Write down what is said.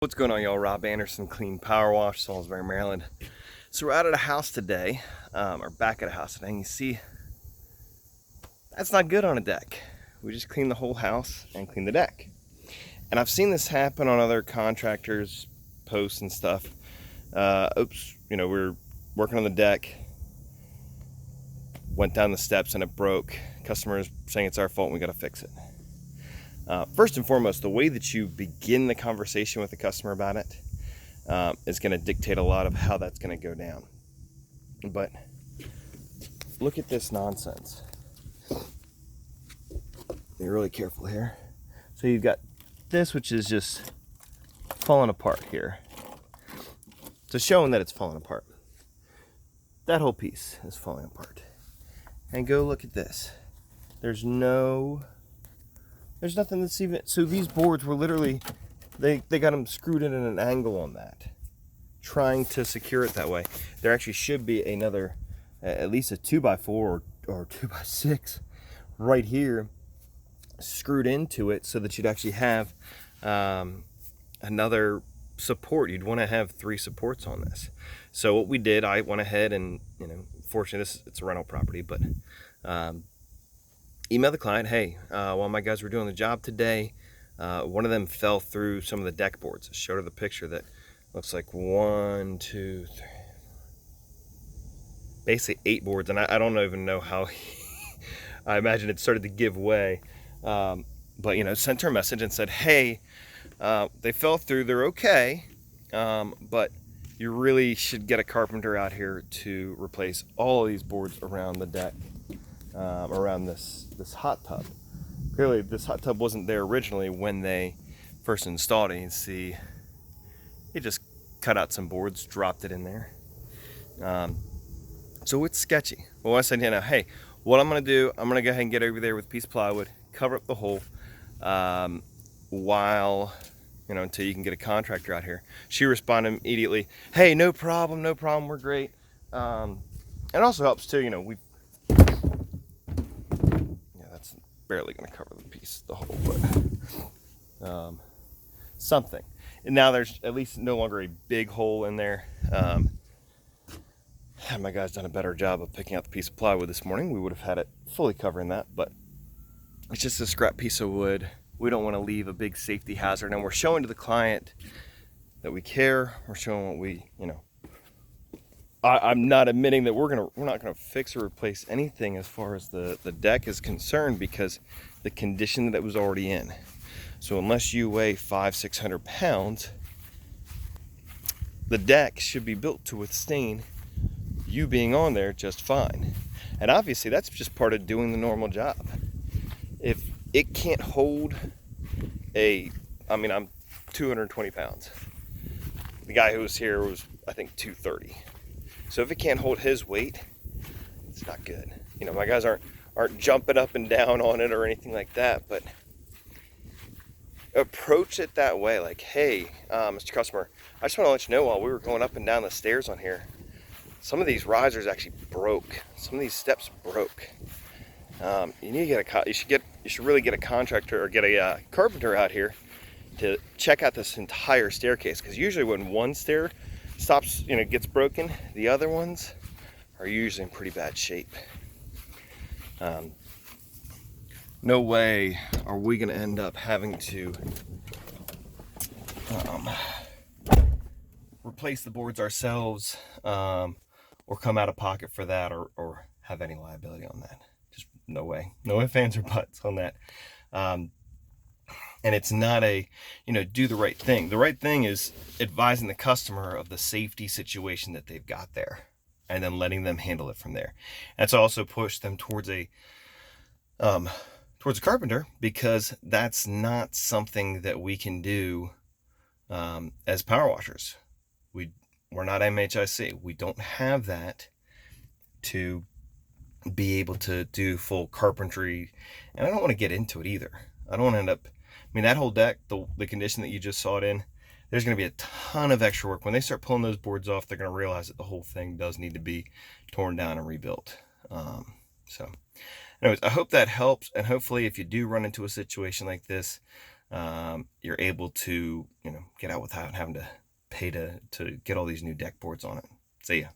What's going on, y'all? Rob Anderson, Clean Power Wash, Salisbury, Maryland. So we're out at a house today, or back at a house today, and you see that's not good on a deck. We just cleaned the whole house and cleaned the deck. And I've seen this happen on other contractors' posts and stuff. We're working on the deck, went down the steps and it broke. Customers saying it's our fault and we got to fix it. First and foremost, the way that you begin the conversation with the customer about it is going to dictate a lot of how that's going to go down. But look at this nonsense. Be really careful here. So you've got this, which is just falling apart here. So showing that it's falling apart. That whole piece is falling apart. And go look at this. There's nothing that's even, so these boards were literally, they got them screwed in at an angle on that, trying to secure it that way. There actually should be another, at least a 2x4 or 2x6 right here screwed into it so that you'd actually have another support. You'd want to have 3 supports on this. So what we did, I went ahead and, fortunately it's a rental property, but email the client, hey, while my guys were doing the job today, one of them fell through some of the deck boards. I showed her the picture that looks like 1, 2, 3, basically 8 boards, and I don't even know how. I imagine it started to give way, but sent her a message and said, hey, they fell through, they're okay, but you really should get a carpenter out here to replace all of these boards around the deck. Around this hot tub. Clearly this hot tub wasn't there originally when they first installed it. You can see it just cut out some boards, dropped it in there. So it's sketchy. Well, I said, hey, what I'm gonna do, I'm gonna go ahead and get over there with a piece of plywood, cover up the hole, while until you can get a contractor out here. She responded immediately, hey, no problem, we're great. It also helps too, that's barely going to cover the hole, but something. And now there's at least no longer a big hole in there. Had my guys done a better job of picking out the piece of plywood this morning, we would have had it fully covering that, but it's just a scrap piece of wood. We don't want to leave a big safety hazard, and we're showing to the client that we care. We're showing what we, I'm not admitting that we're not gonna fix or replace anything as far as the deck is concerned, because the condition that it was already in. So unless you weigh 500-600 pounds, the deck should be built to withstand you being on there just fine. And obviously that's just part of doing the normal job. If it can't hold I'm 220 pounds. The guy who was here was, I think, 230. So if it can't hold his weight, it's not good. My guys aren't jumping up and down on it or anything like that, but approach it that way. Like, hey, Mr. Customer, I just want to let you know, while we were going up and down the stairs on here, some of these risers actually broke. Some of these steps broke. You need to you should really get a contractor or get a carpenter out here to check out this entire staircase, because usually when one stair stops, gets broken, the other ones are usually in pretty bad shape. No way are we going to end up having to replace the boards ourselves, or come out of pocket for that, or have any liability on that. Just no way. No ifs, ands, or buts on that. And it's not do the right thing. The right thing is advising the customer of the safety situation that they've got there, and then letting them handle it from there. That's also push them towards a carpenter, because that's not something that we can do as power washers. We're not MHIC. We don't have that to be able to do full carpentry, and I don't want to get into it either. I don't want to end up, that whole deck, the condition that you just saw it in, there's going to be a ton of extra work. When they start pulling those boards off, they're going to realize that the whole thing does need to be torn down and rebuilt. So anyways, I hope that helps, and hopefully if you do run into a situation like this, you're able to, get out without having to pay to get all these new deck boards on it. See ya.